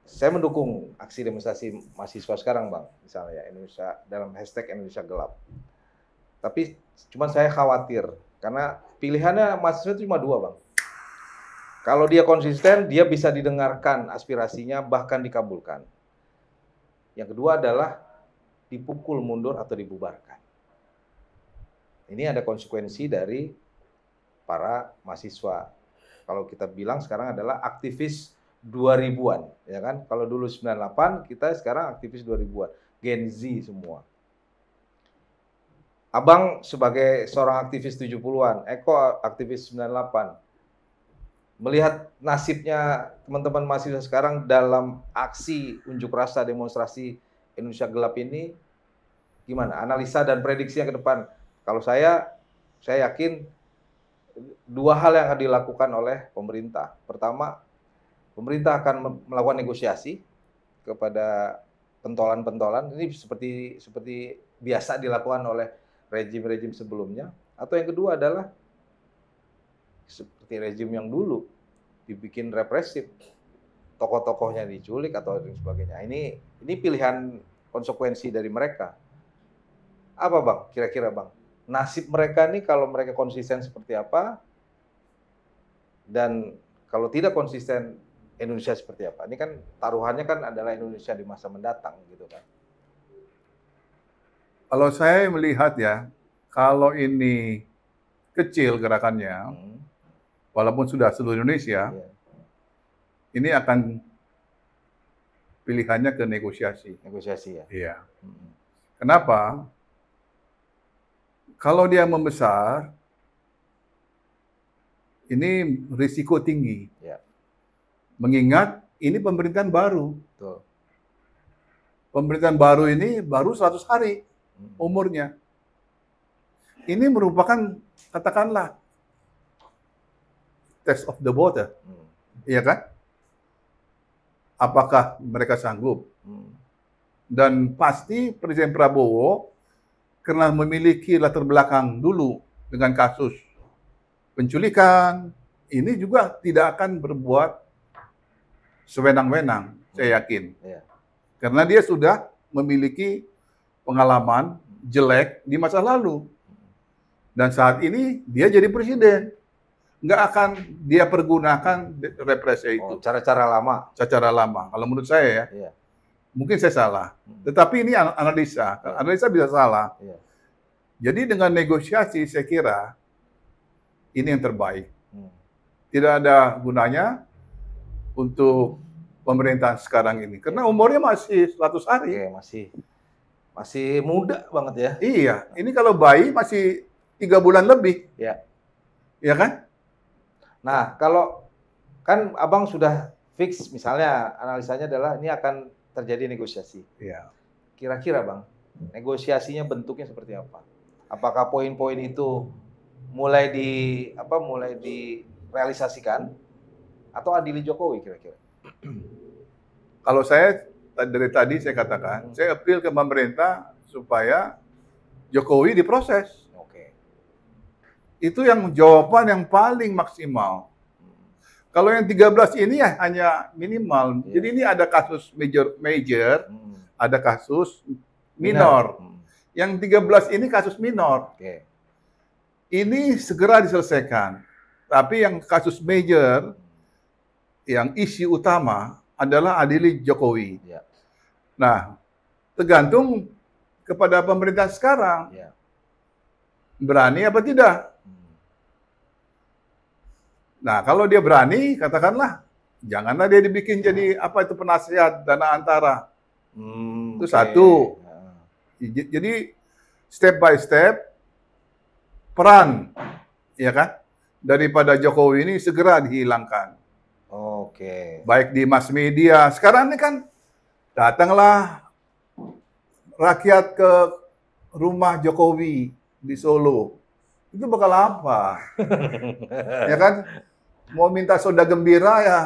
Speaker 2: saya mendukung aksi demonstrasi mahasiswa sekarang, Bang. Misalnya Indonesia dalam hashtag Indonesia Gelap. Tapi cuma saya khawatir karena pilihannya mahasiswa itu cuma dua, Bang. Kalau dia konsisten, dia bisa didengarkan aspirasinya bahkan dikabulkan. Yang kedua adalah dipukul mundur atau dibubarkan. Ini ada konsekuensi dari para mahasiswa. Kalau kita bilang sekarang adalah aktivis 2000-an, ya kan? Kalau dulu 98, kita sekarang aktivis 2000-an. Gen Z semua. Abang sebagai seorang aktivis 70-an, Eko aktivis 98. Melihat nasibnya teman-teman mahasiswa sekarang dalam aksi unjuk rasa demonstrasi Indonesia Gelap ini, gimana? Analisa dan prediksinya ke depan. Kalau saya yakin dua hal yang akan dilakukan oleh pemerintah. Pertama, pemerintah akan melakukan negosiasi kepada pentolan-pentolan. Ini seperti biasa dilakukan oleh rejim-rejim sebelumnya. Atau yang kedua adalah seperti rejim yang dulu dibikin represif, tokoh-tokohnya diculik atau dan sebagainya. Ini pilihan konsekuensi dari mereka. Apa, Bang? Kira-kira, Bang? Nasib mereka nih kalau mereka konsisten seperti apa, dan kalau tidak konsisten Indonesia seperti apa? Ini kan taruhannya kan adalah Indonesia di masa mendatang gitu kan.
Speaker 1: Kalau saya melihat ya, kalau ini kecil gerakannya, walaupun sudah seluruh Indonesia, ini akan pilihannya ke negosiasi.
Speaker 2: Negosiasi ya.
Speaker 1: Iya. Kenapa? Kalau dia membesar, ini risiko tinggi.
Speaker 2: Ya.
Speaker 1: Mengingat ini pemerintahan baru.
Speaker 2: Betul.
Speaker 1: Pemerintahan baru ini baru 100 hari umurnya. Ini merupakan, katakanlah, test of the water. Iya kan? Apakah mereka sanggup? Dan pasti Presiden Prabowo karena memiliki latar belakang dulu dengan kasus penculikan, ini juga tidak akan berbuat sewenang-wenang, saya yakin. Karena dia sudah memiliki pengalaman jelek di masa lalu. Dan saat ini dia jadi presiden. Nggak akan dia pergunakan represi itu.
Speaker 2: Cara-cara lama.
Speaker 1: Cara lama. Kalau menurut saya ya. Mungkin saya salah. Tetapi ini analisa. Analisa bisa salah. Jadi dengan negosiasi saya kira ini yang terbaik. Tidak ada gunanya untuk pemerintahan sekarang ini. Karena umurnya masih 100 hari.
Speaker 2: Masih muda banget ya.
Speaker 1: Iya. Ini kalau bayi masih 3 bulan lebih. Iya kan?
Speaker 2: Nah, kalau kan Abang sudah fix misalnya analisanya adalah ini akan terjadi negosiasi.
Speaker 1: Iya.
Speaker 2: Kira-kira, Bang, negosiasinya bentuknya seperti apa? Apakah poin-poin itu mulai direalisasikan atau adili Jokowi kira-kira?
Speaker 1: Kalau saya dari tadi saya katakan, saya appeal ke pemerintah supaya Jokowi diproses. Itu yang jawaban yang paling maksimal. Kalau yang 13 ini ya hanya minimal. Jadi ini ada kasus major, ada kasus minor. Yang 13 ini kasus minor. Ini segera diselesaikan. Tapi yang kasus major, yang isu utama adalah adili Jokowi. Nah, tergantung kepada pemerintah sekarang.
Speaker 2: Ya.
Speaker 1: Berani apa tidak? Nah, kalau dia berani, katakanlah, janganlah dia dibikin jadi apa itu penasihat dana antara. Itu
Speaker 2: Oke.
Speaker 1: satu. Jadi step by step peran, ya kan, daripada Jokowi ini segera dihilangkan.
Speaker 2: Oke.
Speaker 1: Baik di mass media. Sekarang ini kan datanglah rakyat ke rumah Jokowi di Solo. Itu bakal apa? Ya kan? Mau minta soda gembira ya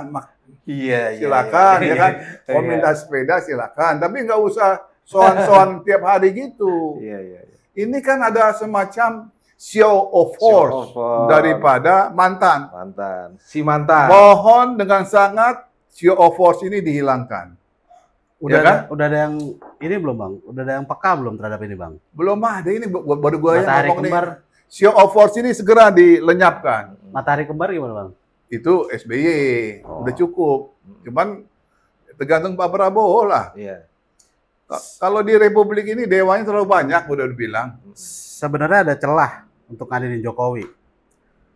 Speaker 2: Iya,
Speaker 1: silakan,
Speaker 2: iya.
Speaker 1: ya kan? Mau
Speaker 2: Iya.
Speaker 1: minta sepeda silakan, tapi nggak usah soan-soan tiap hari gitu.
Speaker 2: Iya, iya.
Speaker 1: Ini kan ada semacam show of
Speaker 2: Show
Speaker 1: force
Speaker 2: of force.
Speaker 1: daripada mantan.
Speaker 2: Mantan. Si mantan.
Speaker 1: Mohon dengan sangat show of force ini dihilangkan.
Speaker 3: Udah
Speaker 1: Ya kan?
Speaker 3: udah ada yang ini belum bang? Udah ada yang peka belum terhadap ini bang?
Speaker 1: Belum ada ini baru gue yang
Speaker 3: Matahari
Speaker 1: ngomong nih.
Speaker 3: kembar,
Speaker 1: Show of force ini segera dilenyapkan.
Speaker 3: matahari kembar gimana bang?
Speaker 1: Itu SBY,
Speaker 2: Oh.
Speaker 1: udah cukup. Cuman tergantung Pak Prabowo lah.
Speaker 2: Iya.
Speaker 1: Kalau di Republik ini dewanya terlalu banyak, udah dibilang.
Speaker 3: Sebenarnya ada celah untuk ngadilin Jokowi.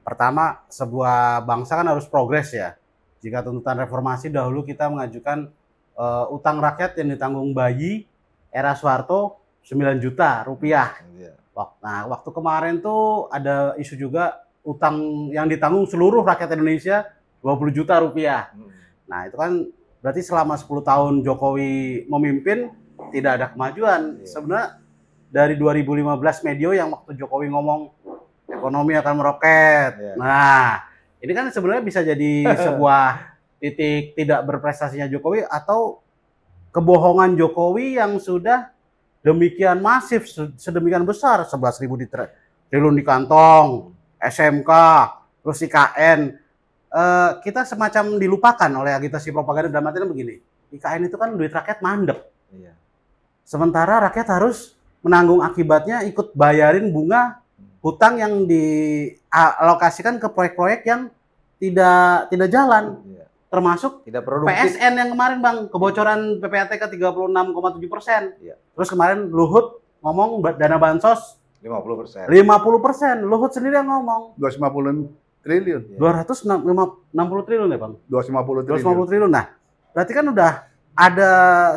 Speaker 3: Pertama, sebuah bangsa kan harus progres ya. Jika tuntutan reformasi dahulu kita mengajukan utang rakyat yang ditanggung bayi era Soeharto 9 juta rupiah.
Speaker 2: Iya.
Speaker 3: Nah, waktu kemarin tuh ada isu juga utang yang ditanggung seluruh rakyat Indonesia 20 juta rupiah. Nah, itu kan berarti selama 10 tahun Jokowi memimpin tidak ada kemajuan.
Speaker 2: Iya.
Speaker 3: Sebenarnya dari 2015 Medio yang waktu Jokowi ngomong ekonomi akan meroket.
Speaker 2: Iya.
Speaker 3: Nah, ini kan sebenarnya bisa jadi sebuah titik tidak berprestasinya Jokowi atau kebohongan Jokowi yang sudah demikian masif, sedemikian besar, 11.000 triliun di kantong, SMK, terus IKN. Kita semacam dilupakan oleh agitasi propaganda dalam artian begini. IKN itu kan duit rakyat mandek.
Speaker 2: Iya.
Speaker 3: Sementara rakyat harus menanggung akibatnya, ikut bayarin bunga hutang yang dialokasikan ke proyek-proyek yang tidak jalan.
Speaker 2: Iya.
Speaker 3: Termasuk
Speaker 2: Tidak produktif.
Speaker 3: PSN yang kemarin bang, kebocoran PPATK 36,7%.
Speaker 2: Iya.
Speaker 3: Terus kemarin Luhut ngomong dana bansos
Speaker 2: 50%.
Speaker 3: 50%. Luhut sendiri yang ngomong
Speaker 1: 250 triliun.
Speaker 2: Iya.
Speaker 3: 260 triliun ya bang?
Speaker 1: 250 triliun.
Speaker 3: 250 triliun. Nah, berarti kan udah ada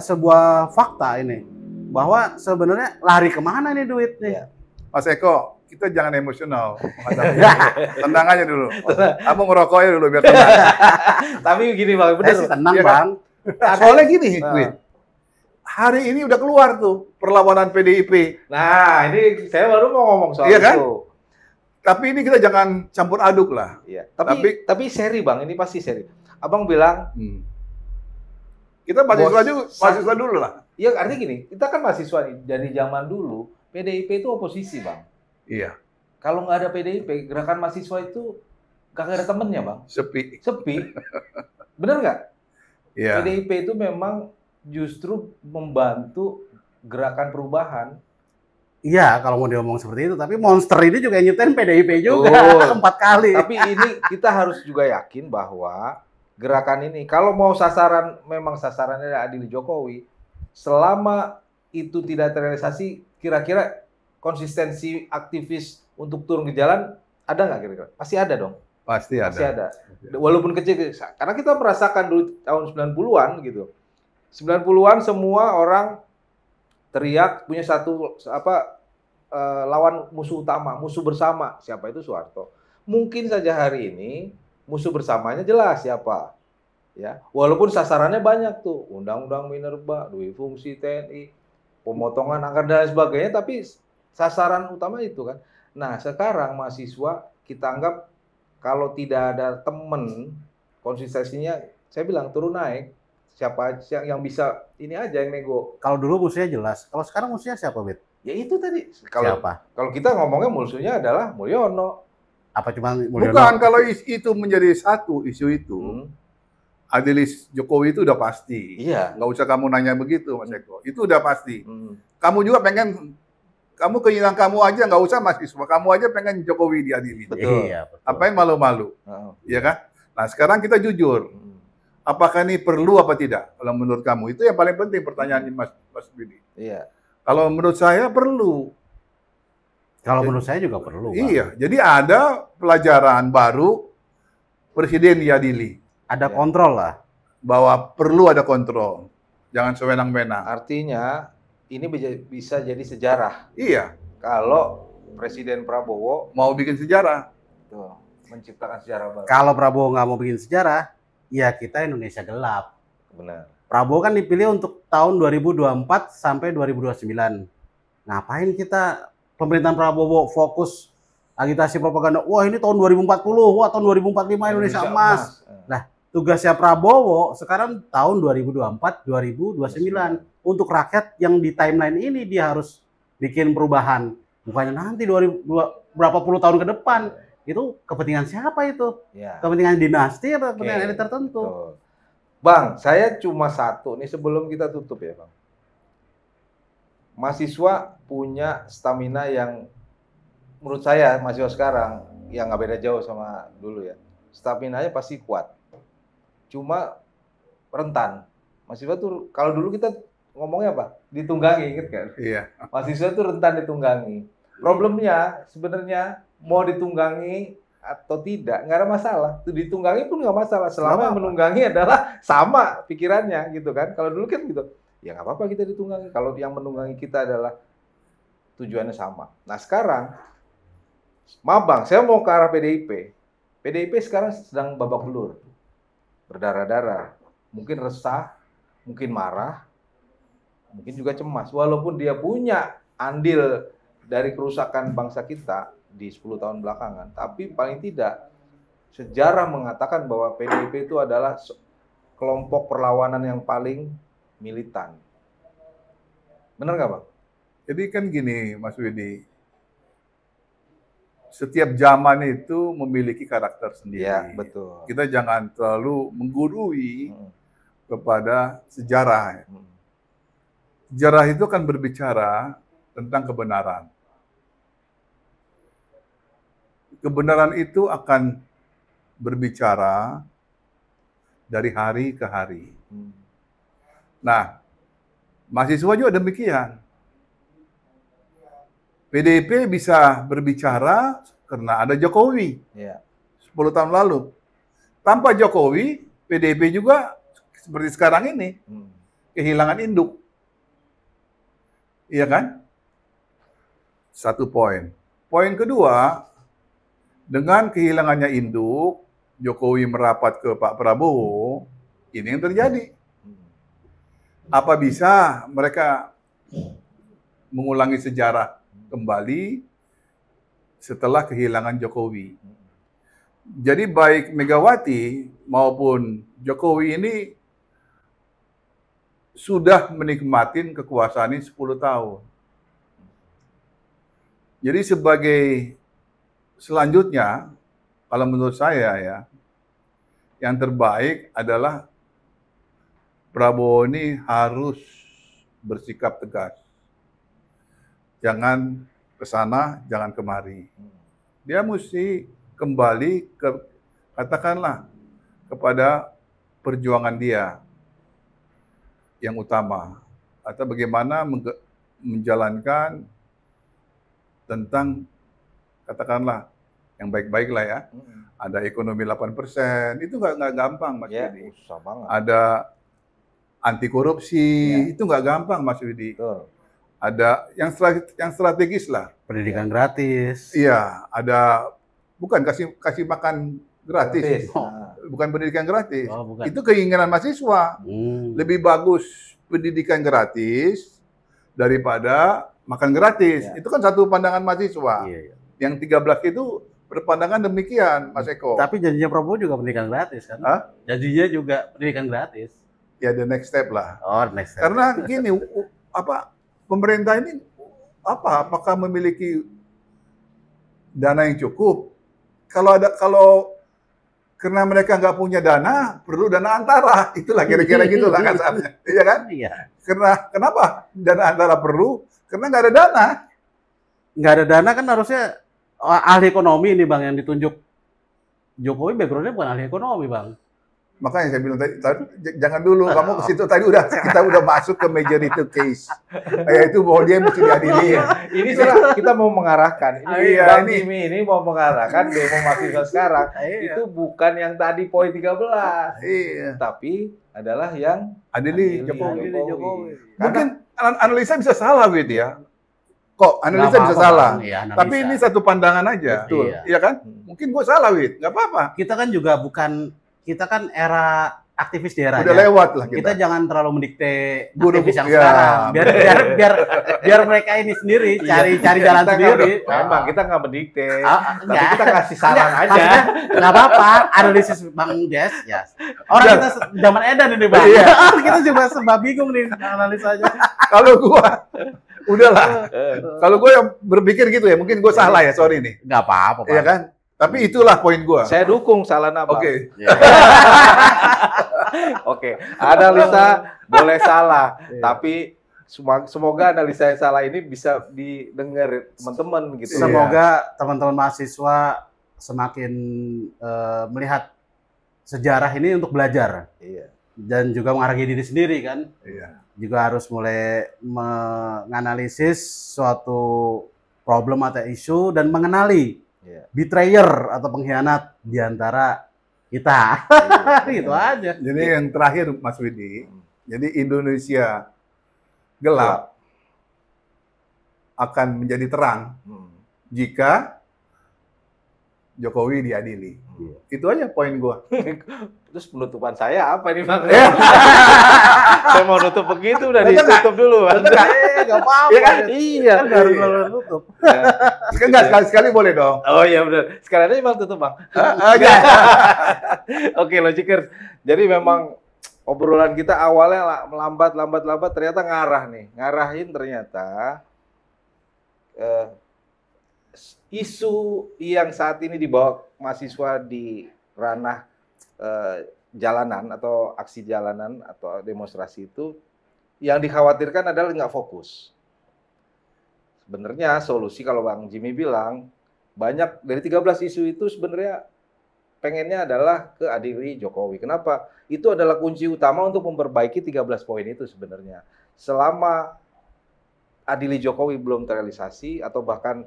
Speaker 3: sebuah fakta ini bahwa sebenarnya lari kemana nih duit nih?
Speaker 2: Iya.
Speaker 1: Mas Eko, kita jangan emosional menghadapi ini. Tenang aja dulu. Kamu ngerokok aja dulu biar tenang.
Speaker 2: Tapi gini Bang,
Speaker 3: Saya
Speaker 2: bener.
Speaker 3: sih tenang
Speaker 1: Iya kan?
Speaker 3: bang.
Speaker 1: Soalnya gini,
Speaker 2: Nah.
Speaker 1: Win. Hari ini udah keluar tuh perlawanan PDIP.
Speaker 2: Nah, ini saya baru mau ngomong soal
Speaker 1: Iya kan?
Speaker 2: itu.
Speaker 1: Tapi ini kita jangan campur aduk lah.
Speaker 2: Iya. Tapi seri Bang, ini pasti seri. Abang bilang,
Speaker 1: Kita mahasiswa
Speaker 2: Bos.
Speaker 1: juga, mahasiswa dulu lah.
Speaker 2: ya artinya gini, kita kan mahasiswa nih, dari zaman dulu PDIP itu oposisi Bang.
Speaker 1: Iya,
Speaker 2: Kalau nggak ada PDIP, gerakan mahasiswa itu kagak ada temennya Bang.
Speaker 1: sepi.
Speaker 2: Sepi. Bener nggak?
Speaker 1: Iya.
Speaker 2: PDIP itu memang justru membantu gerakan perubahan.
Speaker 3: Iya, kalau mau diomong seperti itu. Tapi Monster ini juga nyutain PDIP juga
Speaker 2: Betul.
Speaker 3: 4 kali.
Speaker 2: Tapi ini kita harus juga yakin bahwa gerakan ini, kalau mau sasaran, memang sasarannya adil Jokowi, selama itu tidak terrealisasi, kira-kira konsistensi aktivis untuk turun ke jalan ada nggak kira-kira? Pasti ada dong.
Speaker 1: Pasti ada.
Speaker 2: Pasti ada. Walaupun kecil, karena kita merasakan dulu tahun 90-an gitu. 90-an semua orang teriak punya satu lawan musuh utama, musuh bersama. Siapa itu? Soeharto. Mungkin saja hari ini musuh bersamanya jelas siapa. Ya, walaupun sasarannya banyak tuh, undang-undang minerba, duit fungsi TNI, pemotongan anggaran dan lain sebagainya, tapi sasaran utama itu kan. Nah, sekarang mahasiswa kita anggap kalau tidak ada temen, konsistensinya, saya bilang turun naik. Siapa yang bisa ini aja yang nego.
Speaker 3: Kalau dulu musuhnya jelas. Kalau sekarang musuhnya siapa, Bet?
Speaker 2: Ya itu tadi.
Speaker 3: Siapa?
Speaker 2: Kalau kita ngomongnya musuhnya adalah Mulyono.
Speaker 3: Apa cuma Mulyono?
Speaker 1: Bukan, kalau itu menjadi satu isu itu, Adilis Jokowi itu udah pasti.
Speaker 2: Iya.
Speaker 1: Nggak usah kamu nanya begitu, Mas Eko. Itu udah pasti.
Speaker 2: Hmm.
Speaker 1: Kamu juga pengen, kamu keinginan kamu aja, nggak usah mahasiswa. Kamu aja pengen Jokowi diadili.
Speaker 2: Betul.
Speaker 3: Iya, betul.
Speaker 1: Apa yang malu-malu,
Speaker 2: Heeh.
Speaker 1: ya kan? Nah, sekarang kita jujur.
Speaker 2: Hmm.
Speaker 1: Apakah ini perlu apa tidak? Kalau menurut kamu itu yang paling penting pertanyaannya Mas Budi.
Speaker 2: Iya.
Speaker 1: Kalau menurut saya perlu.
Speaker 3: Kalau menurut saya juga perlu, Bang.
Speaker 1: Iya, jadi ada pelajaran baru Presiden diadili
Speaker 3: Ada
Speaker 2: Ya.
Speaker 3: kontrol lah.
Speaker 1: bahwa perlu ada kontrol. Jangan sewenang-wenang.
Speaker 2: Artinya ini bisa jadi sejarah
Speaker 1: Iya,
Speaker 2: kalau Presiden Prabowo
Speaker 1: mau bikin sejarah.
Speaker 2: tuh, menciptakan sejarah baru.
Speaker 3: Kalau Prabowo nggak mau bikin sejarah, ya kita Indonesia gelap.
Speaker 2: Benar.
Speaker 3: Prabowo kan dipilih untuk tahun 2024 sampai 2029. Ngapain kita pemerintahan Prabowo fokus agitasi propaganda? Wah, ini tahun 2040, wah tahun 2045 Indonesia emas. Nah, tugasnya Prabowo sekarang tahun 2024, 2029. Untuk rakyat yang di timeline ini dia harus bikin perubahan. Bukannya nanti berapa puluh tahun ke depan. Itu kepentingan siapa itu?
Speaker 2: Ya.
Speaker 3: Kepentingan dinasti atau kepentingan
Speaker 2: Oke,
Speaker 3: elit tertentu?
Speaker 2: betul. Bang, saya cuma satu nih sebelum kita tutup ya, Bang. Mahasiswa punya stamina yang menurut saya mahasiswa sekarang yang nggak beda jauh sama dulu ya. Stamina-nya pasti kuat. Cuma rentan. Mahasiswa tuh kalau dulu kita ngomongnya apa? Ditunggangi, inget kan?
Speaker 1: Iya.
Speaker 2: Mahasiswa tuh rentan ditunggangi. Problemnya sebenarnya mau ditunggangi atau tidak, nggak ada masalah. Tuh ditunggangi pun nggak masalah, selama yang menunggangi adalah sama pikirannya gitu kan. Kalau dulu kan gitu, ya nggak apa-apa kita ditunggangi. Kalau yang menunggangi kita adalah tujuannya sama. Nah sekarang, maaf Bang, saya mau ke arah PDIP. PDIP sekarang sedang babak belur, berdarah-darah. Mungkin resah, mungkin marah, mungkin juga cemas. Walaupun dia punya andil dari kerusakan bangsa kita di 10 tahun belakangan, tapi paling tidak sejarah mengatakan bahwa PDIP itu adalah kelompok perlawanan yang paling militan. Benar nggak, Bang?
Speaker 1: Jadi kan gini, Mas Widi. Setiap zaman itu memiliki karakter sendiri.
Speaker 2: Iya, betul.
Speaker 1: Kita jangan terlalu menggurui kepada sejarah. Sejarah itu kan berbicara tentang kebenaran. Kebenaran itu akan berbicara dari hari ke hari. Nah, mahasiswa juga demikian. PDIP bisa berbicara karena ada Jokowi.
Speaker 2: Ya.
Speaker 1: 10 tahun lalu. Tanpa Jokowi, PDIP juga seperti sekarang ini. Kehilangan induk. Iya kan? Satu poin. Poin kedua, dengan kehilangannya induk, Jokowi merapat ke Pak Prabowo, ini yang terjadi. Apa bisa mereka mengulangi sejarah kembali setelah kehilangan Jokowi? Jadi baik Megawati maupun Jokowi ini sudah menikmati kekuasaan ini 10 tahun. Jadi sebagai selanjutnya, kalau menurut saya ya, yang terbaik adalah Prabowo ini harus bersikap tegas. Jangan ke sana, jangan kemari. Dia mesti kembali ke, katakanlah, kepada perjuangan dia yang utama. Atau bagaimana menjalankan tentang, katakanlah, yang baik-baik lah ya. Ada ekonomi 8%, itu nggak gampang Mas Widi.
Speaker 2: Susah banget.
Speaker 1: Ada anti korupsi, itu nggak gampang Mas Widi. Ada yang strategis lah.
Speaker 3: Pendidikan gratis.
Speaker 1: Iya, ada bukan kasih makan gratis. Bukan pendidikan gratis.
Speaker 3: Oh, bukan.
Speaker 1: Itu keinginan mahasiswa. Lebih bagus pendidikan gratis daripada makan gratis. Itu kan satu pandangan mahasiswa.
Speaker 3: Iya.
Speaker 1: Yang 13 itu berpandangan demikian, Mas Eko.
Speaker 3: Tapi janjinya Prabowo juga pendidikan gratis kan?
Speaker 1: Hah?
Speaker 3: Janjinya juga pendidikan gratis.
Speaker 1: Ya, the next step lah.
Speaker 3: Oh, next step.
Speaker 1: Karena gini, pemerintah ini apakah memiliki dana yang cukup? Kalau karena mereka nggak punya dana, perlu dana antara. Itulah kira-kira gitulah kasarnya. Iya kan?
Speaker 3: Iya.
Speaker 1: Kenapa dana antara perlu? Karena nggak ada dana.
Speaker 3: Nggak ada dana kan harusnya ahli ekonomi ini Bang yang ditunjuk. Jokowi background-nya bukan ahli ekonomi Bang.
Speaker 1: Makanya saya bilang tadi, jangan dulu, kamu ke situ tadi kita udah masuk ke majority case. Yaitu bahwa dia mesti diadili.
Speaker 2: Ini sudah kita mau mengarahkan.
Speaker 1: Iya,
Speaker 2: Bang Jimmy ini mau mengarahkan demo mahasiswa sekarang. Itu bukan yang tadi poin 13.
Speaker 1: Iya.
Speaker 2: Tapi adalah yang
Speaker 1: Adili Jokowi.
Speaker 3: Jokowi.
Speaker 1: Mungkin analisa bisa salah, Wid ya. Kok analisa
Speaker 3: Nggak
Speaker 1: bisa
Speaker 3: apa-apa,
Speaker 1: salah.
Speaker 3: Bang. Iya, analisa.
Speaker 1: Tapi ini satu pandangan aja.
Speaker 3: Betul.
Speaker 1: Iya kan? Mungkin gue salah, Wid. Nggak apa-apa.
Speaker 3: Kita kan juga kita kan era aktivis di eranya.
Speaker 1: Udah lewat lah
Speaker 3: Kita
Speaker 1: kita.
Speaker 3: jangan terlalu mendikte
Speaker 1: Guru-
Speaker 3: aktivis yang
Speaker 1: ya.
Speaker 3: sekarang. Biar mereka ini sendiri cari jalan
Speaker 2: kita
Speaker 3: sendiri.
Speaker 2: Memang kita nggak mendikte, tapi
Speaker 3: Enggak.
Speaker 2: kita kasih saran
Speaker 3: Enggak,
Speaker 2: aja.
Speaker 3: maksudnya nggak apa-apa. Analisis Bang Des, ya. Orang
Speaker 1: Udah.
Speaker 3: kita zaman edan ini Bang.
Speaker 1: Iya.
Speaker 3: Kita juga serba bingung nih analisanya.
Speaker 1: Kalau gua udahlah. Kalau gue yang berpikir gitu ya, mungkin gue salah ya, sorry nih.
Speaker 3: Nggak apa-apa, Pak.
Speaker 1: Iya kan? Tapi itulah poin gua.
Speaker 2: Saya dukung saran Abang.
Speaker 1: Oke.
Speaker 2: Oke, analisa boleh salah,
Speaker 3: Iya.
Speaker 2: tapi semoga analisa yang salah ini bisa didengar teman-teman gitu.
Speaker 1: Iya.
Speaker 3: Semoga teman-teman mahasiswa semakin melihat sejarah ini untuk belajar
Speaker 2: Iya.
Speaker 3: dan juga menghargai diri sendiri kan.
Speaker 1: Iya.
Speaker 3: Juga harus mulai menganalisis suatu problem atau isu dan mengenali
Speaker 2: Iya.
Speaker 3: betrayer atau pengkhianat di antara kita. Gitu aja.
Speaker 1: Jadi yang terakhir Mas Widi, jadi Indonesia gelap akan menjadi terang jika Jokowi diadili.
Speaker 3: Iya.
Speaker 1: Itu aja poin gua.
Speaker 2: Terus penutupan saya apa nih Bang? Saya mau nutup begitu udah
Speaker 1: Betul
Speaker 2: ditutup dulu Bang.
Speaker 3: Nggak apa-apa.
Speaker 1: Iya kan?
Speaker 2: Iya.
Speaker 3: Kan harus tutup.
Speaker 1: Kan nggak sekali-sekali boleh dong.
Speaker 2: Oh iya benar. Sekarang aja Bang tutup Bang.
Speaker 1: Aja.
Speaker 2: Oke Logikers. Jadi memang obrolan kita awalnya lambat ternyata ngarah nih. Ngarahin ternyata isu yang saat ini dibawa mahasiswa di ranah jalanan atau aksi jalanan atau demonstrasi itu yang dikhawatirkan adalah nggak fokus. Sebenarnya solusi kalau Bang Jimmy bilang banyak dari 13 isu itu sebenarnya pengennya adalah ke adili Jokowi. Kenapa? Itu adalah kunci utama untuk memperbaiki 13 poin itu sebenarnya. Selama adili Jokowi belum terrealisasi atau bahkan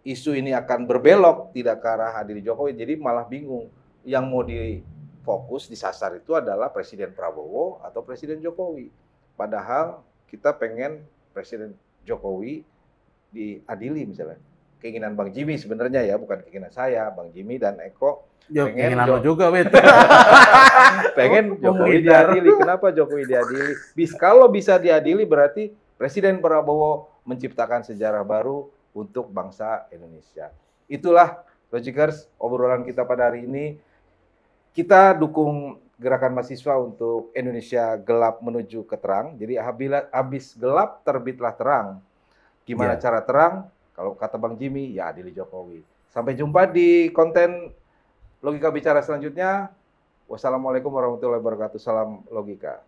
Speaker 2: isu ini akan berbelok tidak ke arah adili Jokowi, jadi malah bingung. Yang mau difokus, disasar itu adalah Presiden Prabowo atau Presiden Jokowi. Padahal kita pengen Presiden Jokowi diadili misalnya. Keinginan Bang Jimmy sebenarnya ya, bukan keinginan saya. Bang Jimmy dan Eko
Speaker 3: Ya,
Speaker 2: pengen
Speaker 3: keinginan lo juga, Wit.
Speaker 2: pengen Jokowi
Speaker 3: Menghindar.
Speaker 2: diadili. Kenapa Jokowi diadili? Kalau bisa diadili berarti Presiden Prabowo menciptakan sejarah baru untuk bangsa Indonesia. Itulah Logikers obrolan kita pada hari ini. Kita dukung gerakan mahasiswa untuk Indonesia gelap menuju ke terang. Jadi habis gelap terbitlah terang. Gimana cara terang? Kalau kata Bang Jimmy, ya adili Jokowi. Sampai jumpa di konten Logika Bicara selanjutnya. Wassalamualaikum warahmatullahi wabarakatuh. Salam logika.